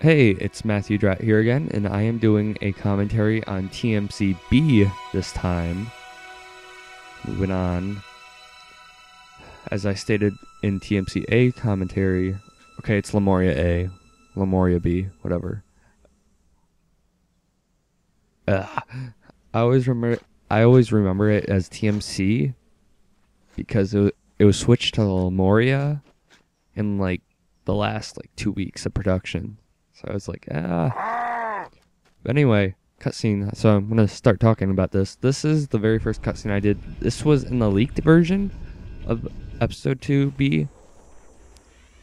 Hey, it's Matthew Drat here again, and I am doing a commentary on TMC-B this time. Moving on. As I stated in TMC-A commentary, okay, it's Lumoria A, Lumoria B, whatever. I always remember it as TMC because it was switched to Lumoria in like the last 2 weeks of production. So I was like, But anyway, cutscene. So I'm gonna start talking about this. This is the very first cutscene I did. This was in the leaked version of episode 2B.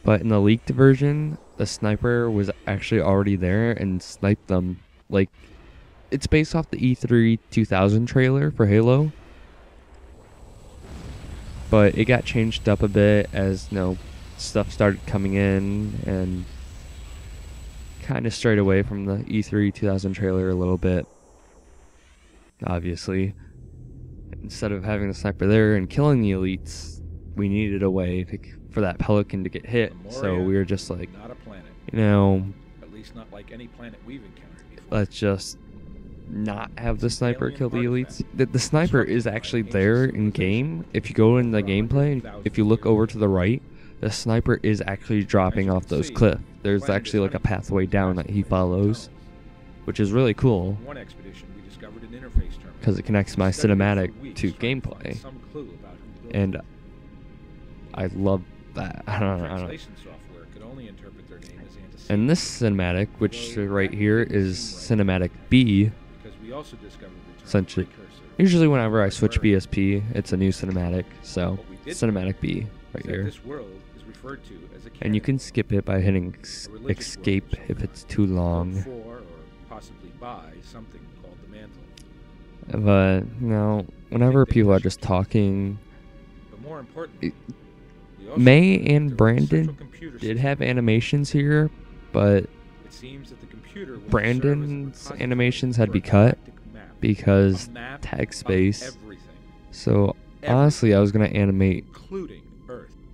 But in the leaked version, the sniper was actually already there and sniped them. Like, it's based off the E3 2000 trailer for Halo. But it got changed up a bit as, stuff started coming in and kind of strayed away from the E3 2000 trailer a little bit. Obviously, instead of having the sniper there and killing the elites, we needed a way for that Pelican to get hit. Lumoria, so we were just like, not a planet. At least not like any planet we've encountered before. Let's just not have the sniper kill the elites. The sniper is actually there in game. If you go in the gameplay, if you look over to the right, the sniper is actually dropping off those cliffs. There's actually like a pathway down that he follows, which is really cool because it connects my cinematic to gameplay, and I love that. I don't know. And this cinematic, which right here is cinematic B, essentially, usually whenever I switch BSP, it's a new cinematic, so cinematic B right here. And you can skip it by hitting escape if it's too long. But, whenever people are just talking, May and Brandon did have animations here, but Brandon's animations had to be cut because tag space. So, honestly, I was going to animate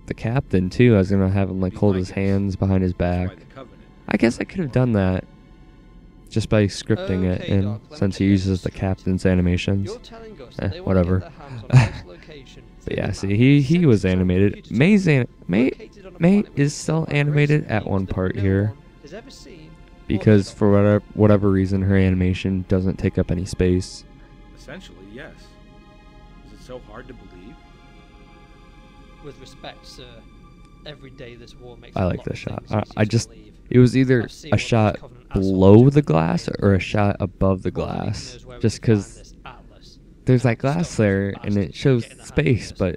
the captain too. I was gonna have him hold his hands behind his back. I guess I could have done that just by scripting it, and since he uses the captain's animations, whatever. But yeah, see, he was animated. May is still animated at one part here because for whatever reason her animation doesn't take up any space. Essentially, yes. Is it so hard to believe? With respect, sir, every day this war makes I like this shot. It was either a shot below the glass or a shot above the glass, just because there's that glass there and it shows space, but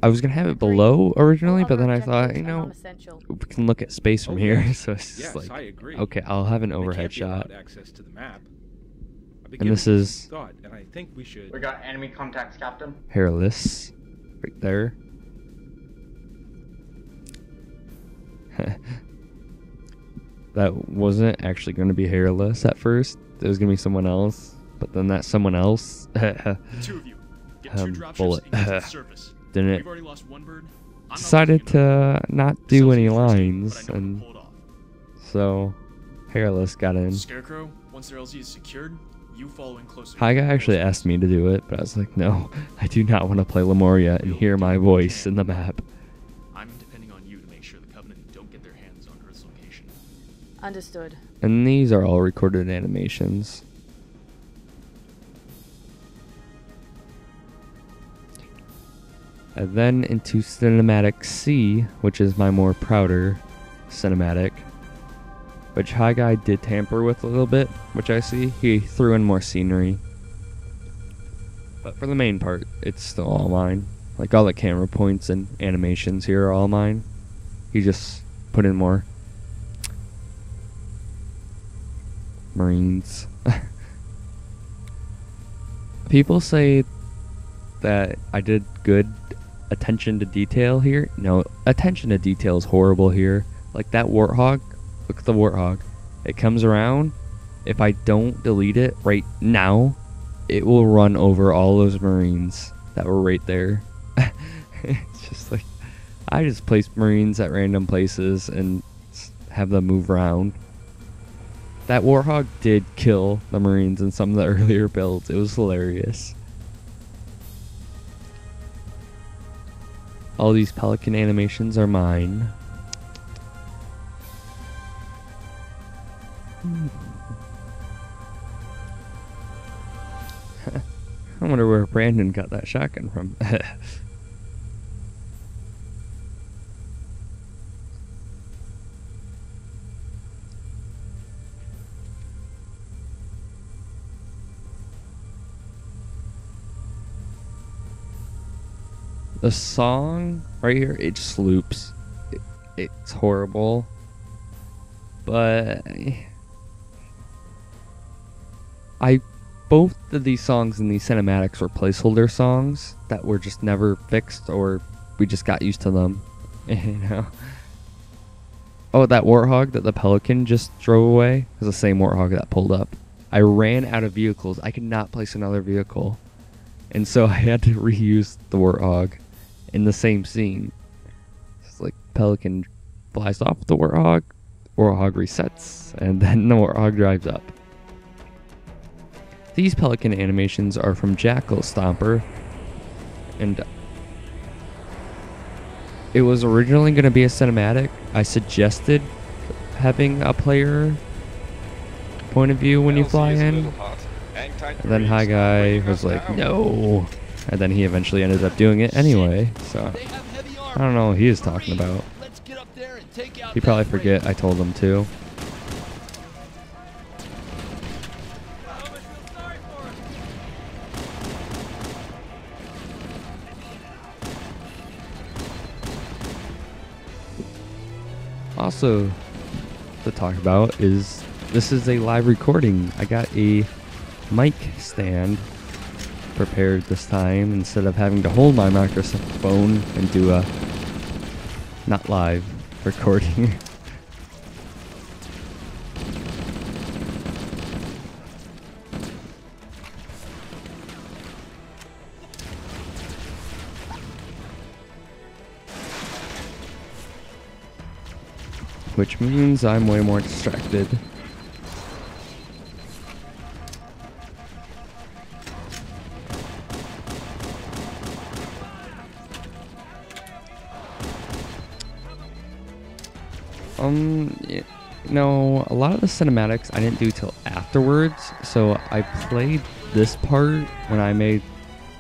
I was gonna have it below originally, but then I thought, we can look at space from here, so it's just okay, I'll have an overhead shot. And this is we got enemy contacts, Captain. Hairless. Right there. That wasn't actually going to be Hairless at first. It was going to be someone else, but then that someone else bullet didn't decided to not do any lines, and so Hairless got in. Scarecrow, once their LZ is secured, you follow in closer. Hi guy actually asked me to do it, but I was like, no, I do not want to play Lumoria and hear my voice in the map. I'm depending on you to make sure the Covenant don't get their hands on Earth's location. Understood. And these are all recorded animations. And then into cinematic C, which is my more prouder cinematic, which High Guy did tamper with a little bit, which I see. He threw in more scenery. But for the main part, it's still all mine. Like all the camera points and animations here are all mine. He just put in more. Marines. People say that I did good attention to detail here. No, attention to detail is horrible here. Like that warthog. Look at the warthog. It comes around. If I don't delete it right now, it will run over all those Marines that were right there. It's just like, I just placed Marines at random places and have them move around. That Warthog did kill the Marines in some of the earlier builds. It was hilarious. All these Pelican animations are mine. I wonder where Brandon got that shotgun from. The song right here, it just loops. It's horrible. But both of these songs in these cinematics were placeholder songs that were just never fixed, or we just got used to them. You know. Oh, that Warthog that the Pelican just drove away was the same Warthog that pulled up. I ran out of vehicles. I could not place another vehicle. And so I had to reuse the Warthog in the same scene. It's like Pelican flies off the Warthog resets, and then the Warthog drives up. These Pelican animations are from Jackal Stomper, and it was originally going to be a cinematic. I suggested having a player point of view when you fly in, and then High Guy was like, no. And then he eventually ended up doing it anyway, so I don't know what he is talking about. He probably forget I told him to. Also to talk about is this is a live recording. I got a mic stand prepared this time instead of having to hold my microphone and do a not live recording. Which means I'm way more distracted. You know, a lot of the cinematics I didn't do till afterwards, so I played this part when I made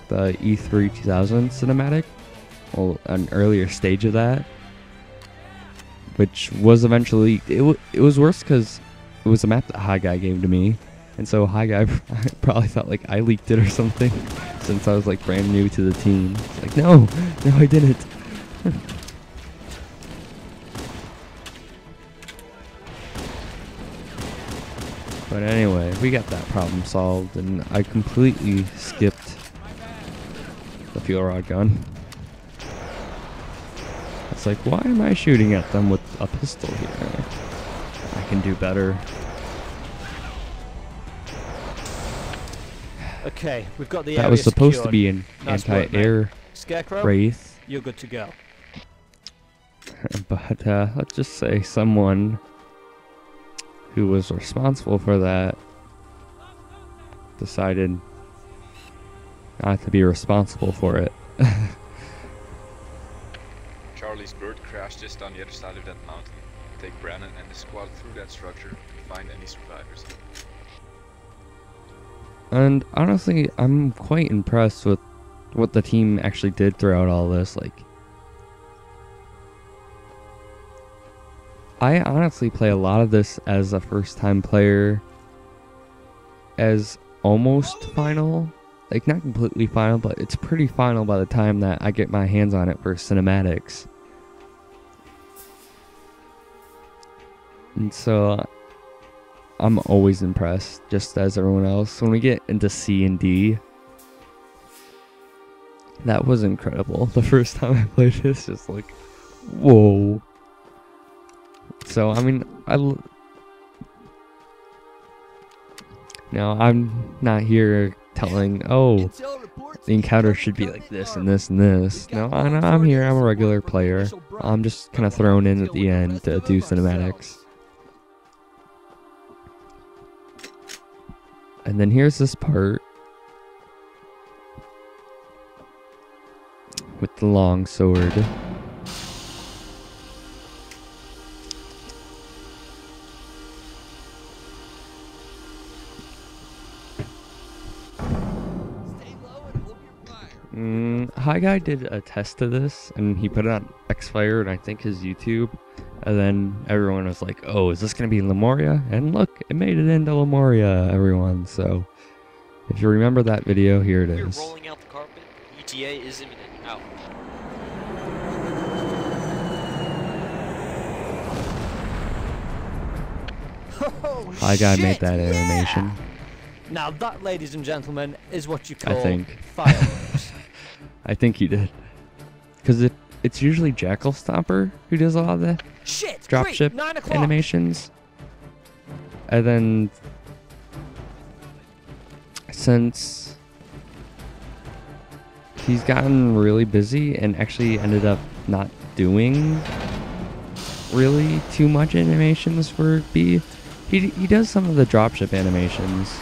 the E3 2000 cinematic, well, an earlier stage of that, which was eventually, it was worse because it was a map that High Guy gave to me, and so High Guy probably thought like I leaked it or something, since I was like brand new to the team. It's like, no, I didn't. But anyway, we got that problem solved, and I completely skipped the fuel rod gun. It's like, why am I shooting at them with a pistol here? I can do better. Okay, we've got the That area was supposed to secured. be an Nice work, anti-air mate. Scarecrow, wraith. you're good to go. But let's just say someone who was responsible for that decided not to be responsible for it. Charlie's bird crashed just on the other side of that mountain. Take Brandon and the squad through that structure and find any survivors. And honestly, I'm quite impressed with what the team actually did throughout all this. Like, I honestly play a lot of this as a first-time player, as almost final. Like, not completely final, but it's pretty final by the time that I get my hands on it for cinematics. And so, I'm always impressed, just as everyone else. When we get into C and D, that was incredible. The first time I played this, just like, whoa. So, I mean, now, I'm not here telling, oh, the encounter should be like this and this and this. No, I'm here, I'm a regular player. I'm just kind of thrown in at the end to do cinematics. And then here's this part with the long sword. Hi Guy did a test of this, and he put it on Xfire and I think his YouTube, and then everyone was like, "Oh, is this gonna be Lumoria?" And look, it made it into Lumoria, everyone. So, if you remember that video, here it We're is. rolling out the carpet. ETA is imminent. Out. Oh, Hi Guy made shit, that yeah! animation. Now that, ladies and gentlemen, is what you call I think. fireworks. I think he did, because it's usually Jackal Stomper who does a lot of the Shit! dropship 9 o'clock. animations. And then since he's gotten really busy and actually ended up not doing really too much animations for B, he does some of the dropship animations,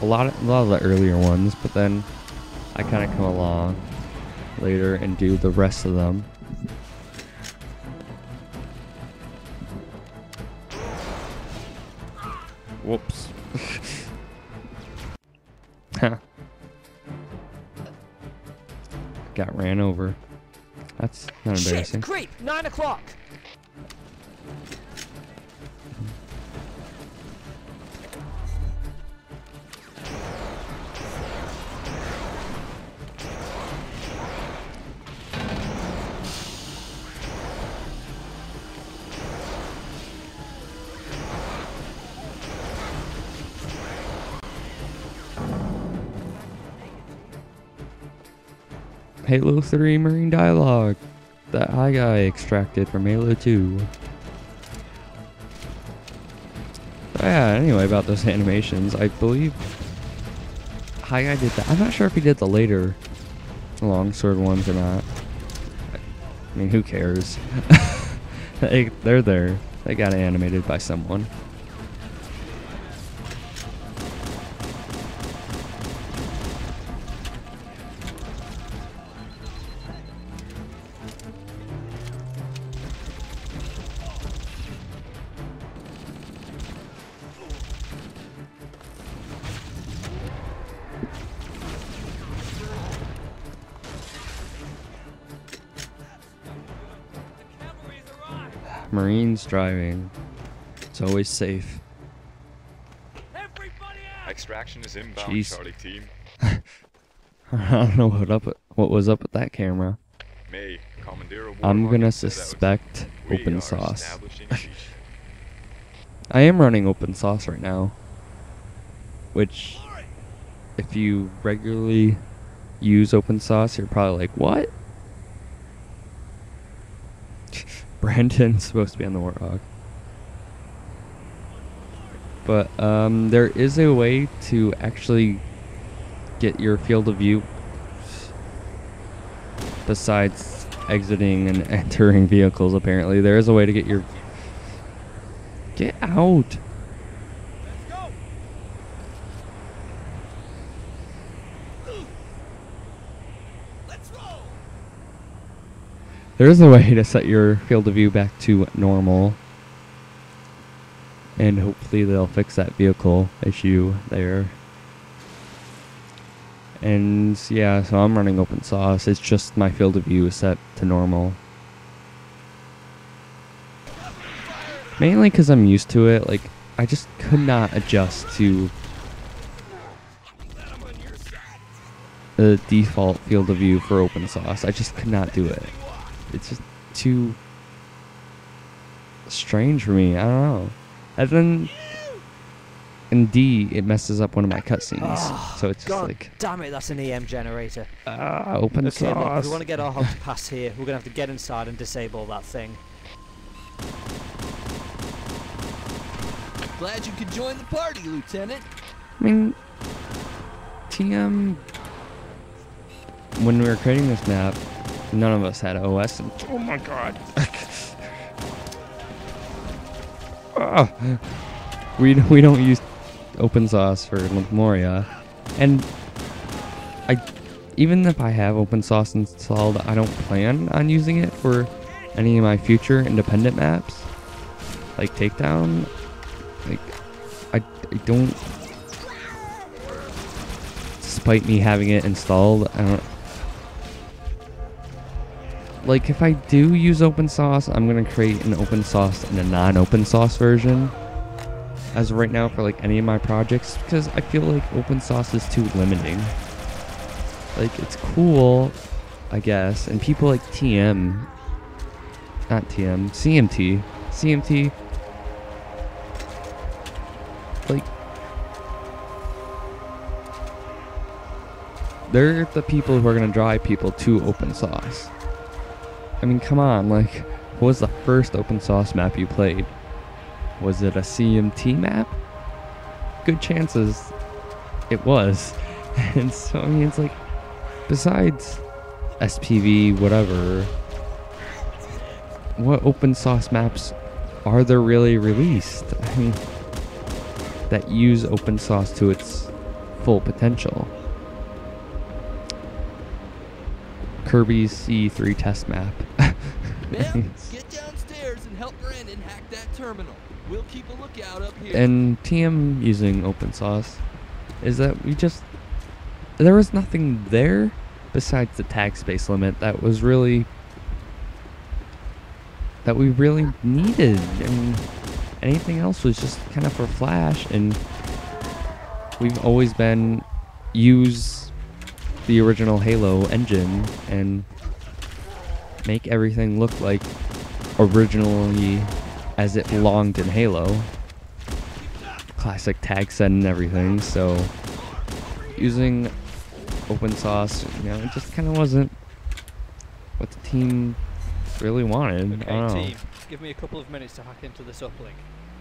a lot of the earlier ones, but then I kind of come along later and do the rest of them. Whoops. Huh. Got ran over. That's not embarrassing. Shit! Creep! 9 o'clock. Halo 3 Marine dialogue that Hi Guy extracted from Halo 2. So yeah, anyway, about those animations, I believe Hi Guy did that. I'm not sure if he did the later longsword ones or not. I mean, who cares? They're there. They got animated by someone. Marines driving. It's always safe. Extraction is inbound, Jeez. Charlie team. I don't know what was up with that camera. May, Commandeer of I'm Warlock gonna set out. suspect We open are source. establishing siege. I am running open source right now, which if you regularly use open source, you're probably like, what? Brandon's supposed to be on the Warthog. But there is a way to actually get your field of view besides exiting and entering vehicles. Apparently there is a way to get your... Get out! There is a way to set your field of view back to normal. And hopefully they'll fix that vehicle issue there. And yeah, so I'm running open source. It's just my field of view is set to normal. Mainly because I'm used to it. Like, I just could not adjust to the default field of view for open source. I just could not do it. It's just too strange for me. I don't know. And then in D, it messes up one of my cutscenes. So it's just God like, damn it, that's an EM generator. open Okay, look, source. we want to get our hog to pass here. We're going to have to get inside and disable that thing. Glad you could join the party, Lieutenant. I mean, TM, when we were creating this map, none of us had OS. And, oh my god. We don't use open source for Lumoria, and even if I have open source installed, I don't plan on using it for any of my future independent maps, like Takedown. Like, I don't. Despite me having it installed, I don't. Like, if I do use open source, I'm gonna create an open source and a non-open source version as of right now for like any of my projects, because I feel like open source is too limiting. Like, it's cool, I guess, and people like CMT, like, they're the people who are gonna drive people to open source. I mean, come on, like, what was the first open source map you played? Was it a CMT map? Good chances it was. And so, I mean, it's like, besides SPV, whatever, what open source maps are there really released? I mean, that use open source to its full potential. Kirby's C3 test map. Ma'am, get downstairs and help Brandon hack that terminal. We'll keep a lookout up here. And TM using open source is that there was nothing there besides the tag space limit that we really needed, and anything else was just kind of for Flash. And we've always been use the original Halo engine and make everything look like originally as it belonged in Halo. Classic tag set and everything, so using open source, it just kind of wasn't what the team really wanted. I don't know. Okay, team, give me a couple of minutes to hack into this uplink.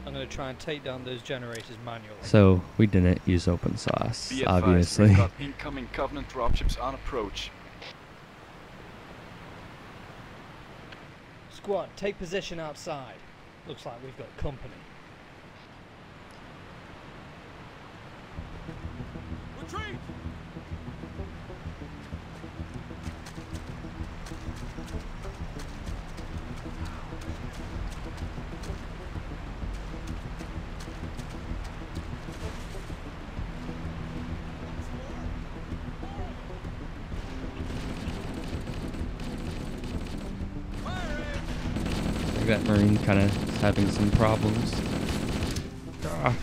I'm going to try and take down those generators manually. So we didn't use open source, Be advised, obviously. we've got incoming Covenant dropships on approach. Squad, take position outside. Looks like we've got company. Retreat! That Marine kind of having some problems. Ah.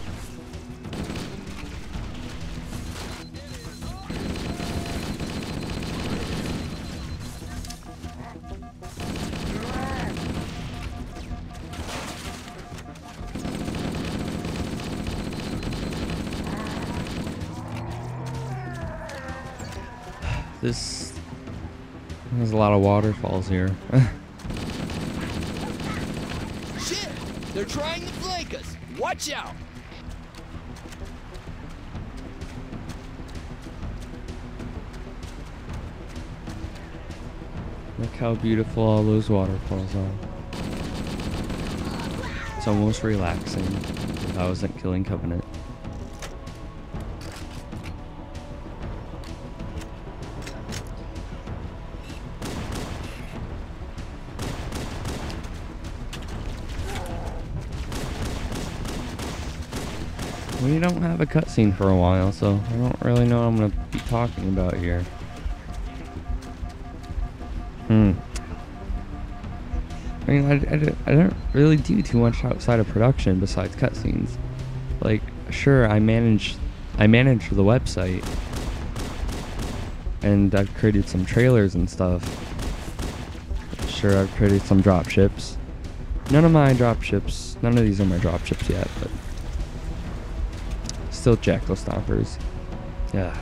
There's a lot of waterfalls here. Shit! They're trying to flank us! Watch out! Look how beautiful all those waterfalls are. It's almost relaxing if I wasn't killing Covenant. We don't have a cutscene for a while, so I don't really know what I'm going to be talking about here. I mean, I don't really do too much outside of production besides cutscenes. Like, sure, I manage the website, and I've created some trailers and stuff. Sure, I've created some dropships. None of these are my dropships yet, but still Jackal Stompers. Yeah.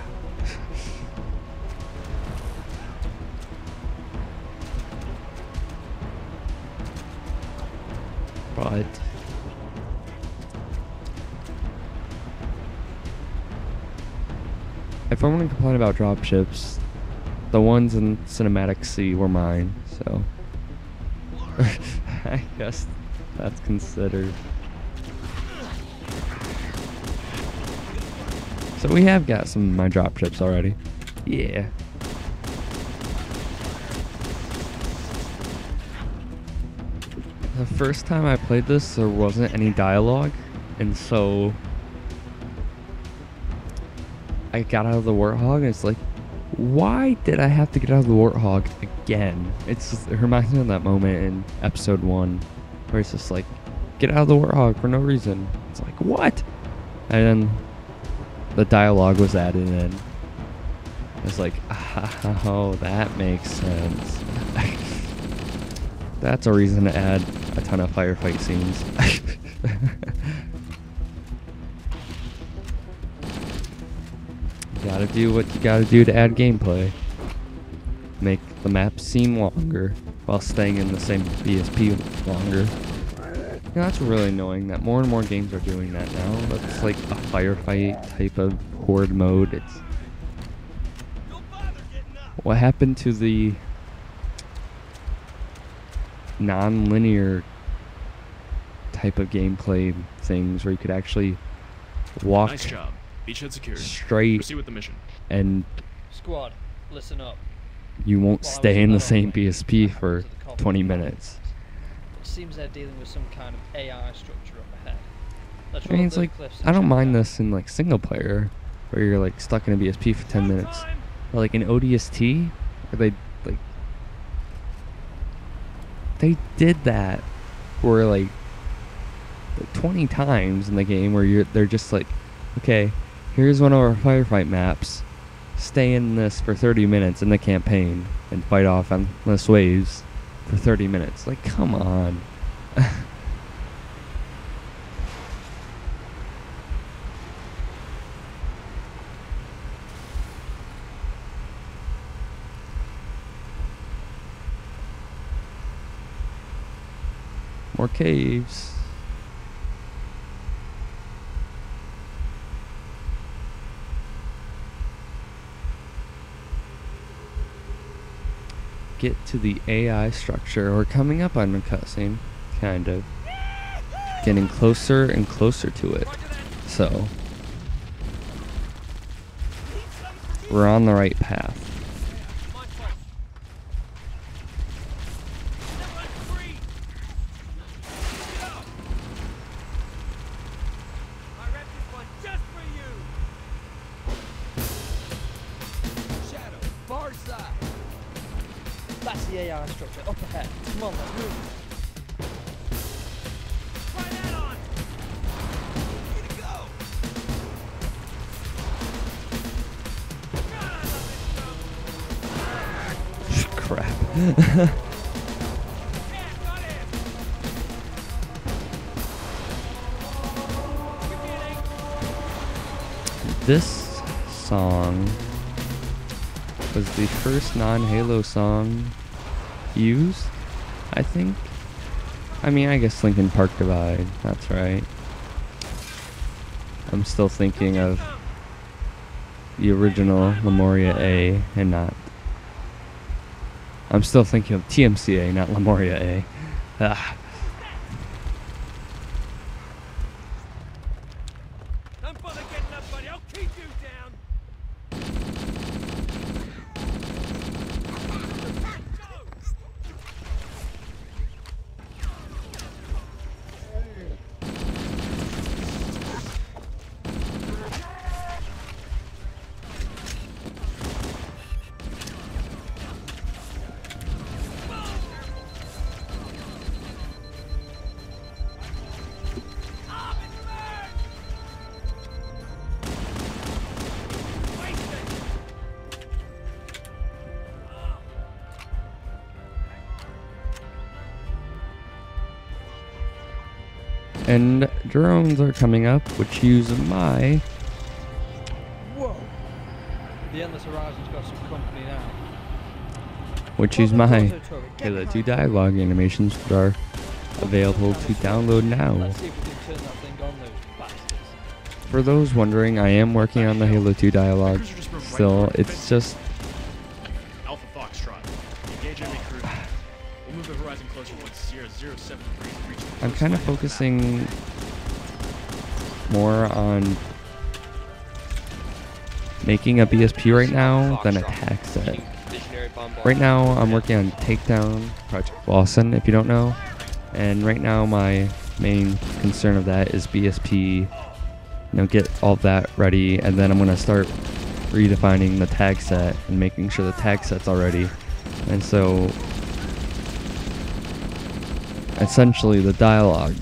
But if I'm going to complain about dropships, the ones in Cinematic C were mine, so I guess that's considered. So we have got some of my drop ships already. Yeah. The first time I played this, there wasn't any dialogue, and so I got out of the Warthog, and it's like, why did I have to get out of the Warthog again? It reminds me of that moment in episode 1, where it's just like, get out of the Warthog for no reason. It's like, what? And then the dialogue was added in. It's like, oh, that makes sense. That's a reason to add a ton of firefight scenes. You gotta do what you gotta do to add gameplay. Make the map seem longer while staying in the same BSP longer. Yeah, that's really annoying that more and more games are doing that now. That's like a firefight type of horde mode. It's what happened to the non-linear type of gameplay things where you could actually walk Nice job. Beachhead secured. straight Proceed with the mission. and Squad, listen up. you won't Well, I stay was in the not same on the way BSP back for to the copy. 20 minutes. It seems they're dealing with some kind of AI structure up ahead. Let's I mean, roll it's the like, cliffs and I don't check mind it out. this in like single player where you're like stuck in a BSP for 10 minutes. But like in ODST, where they did that for like 20 times in the game where they're just like, okay, here's one of our firefight maps. Stay in this for 30 minutes in the campaign and fight off endless waves for 30 minutes. Like, come on. More caves. Get to the AI structure. We're coming up on the cutscene, kind of. Getting closer and closer to it. So, we're on the right path. That's the AI structure up ahead. Come on, let's move. Try that on. Way to go. God, I love this show. Crap. Yeah, got him. This song was the first non-Halo song used, I think. I mean, I guess Linkin Park Divide, that's right. I'm still thinking of the original Lumoria A and not... I'm still thinking of TMCA, not Lumoria A. Ah. Don't bother getting up, buddy. I'll keep you down. And drones are coming up, which use my... Whoa! The Endless Horizon's got some company now. which use my Halo 2 dialogue animations that are available to download now. Let's see if we can turn that thing on, those bastards. For those wondering, I am working on the Halo 2 dialogue still. It's just... Alpha Foxtrot. Engage enemy crew. We'll move the horizon closer once Sierra 073 reaches the I'm coast kind line of of the map. focusing more on making a BSP right now than a tag set. Visionary bombard. Right now, I'm working on Takedown Project Lawson, if you don't know. And right now, my main concern of that is BSP, get all that ready, and then I'm going to start redefining the tag set and making sure the tag set's all ready. And so, essentially, the dialogue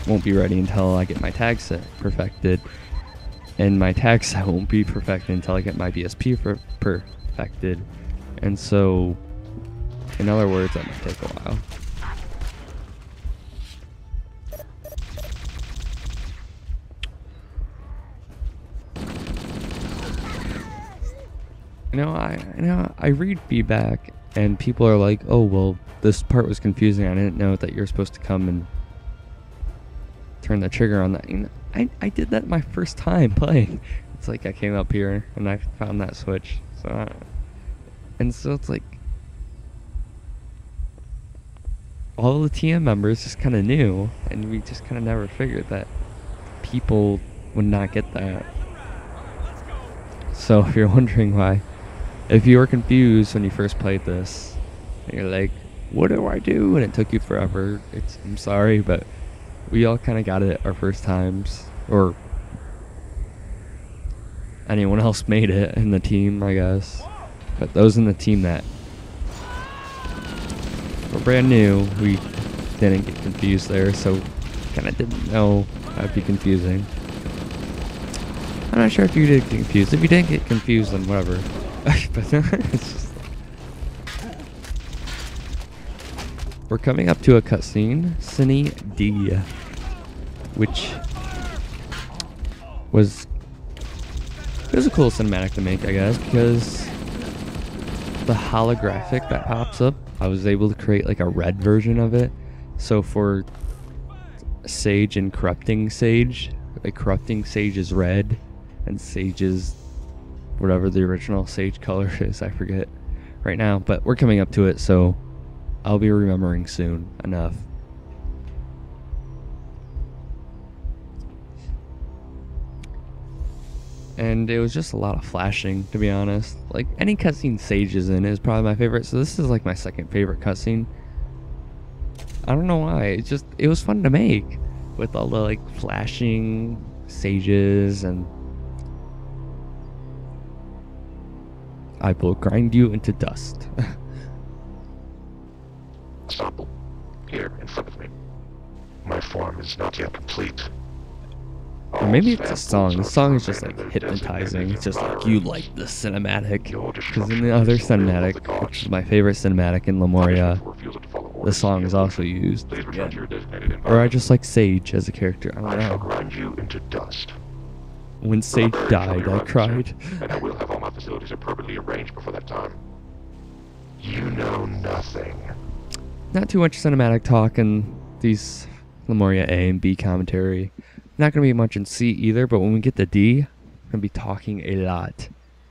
won't be ready until I get my tag set perfected, and my tag set won't be perfected until I get my BSP perfected. And so, in other words, that might take a while. I read feedback and people are like, "Oh, well, this part was confusing. I didn't know that you're supposed to come and turn the trigger on that." I did that my first time playing. It's like I came up here and I found that switch. So it's like all the TM members just kind of knew, and we just kind of never figured that people would not get that. So if you're wondering why, if you were confused when you first played this, and you're like, "What do I do?" and it took you forever, I'm sorry, but we all kind of got it our first times, or anyone else made it in the team, I guess. But those in the team that were brand new, we didn't get confused there, so kind of didn't know that'd be confusing. I'm not sure if you did get confused. If you didn't get confused, then whatever. But it's just we're coming up to a cutscene, Cine D, which was a cool cinematic to make, I guess, because the holographic that pops up, I was able to create like a red version of it. So for Sage and Corrupting Sage, like Corrupting Sage is red, and Sage is whatever the original Sage color is, I forget right now, but we're coming up to it, so I'll be remembering soon enough. And it was just a lot of flashing, to be honest. Like, any cutscene Sage is in is probably my favorite, so this is like my second favorite cutscene. I don't know why, it was fun to make, with all the like flashing Sages, and I will grind you into dust. Ensemble, here in front of me. My form is not yet complete. Or maybe it's a song. The song is just like hypnotizing. It's just like, you like the cinematic. Because in the other cinematic, which is my favorite cinematic in Lumoria, the song is also used. Yeah. Or I just like Sage as a character. I don't know. Grind you into dust. When Sage died, I cried. And I will have all my facilities appropriately arranged before that time. You know nothing. Not too much cinematic talk in these Lumoria A and B commentary. Not going to be much in C either, but when we get to D, I'm going to be talking a lot.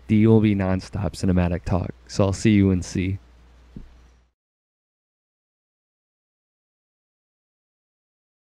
D will be non-stop cinematic talk, so I'll see you in C.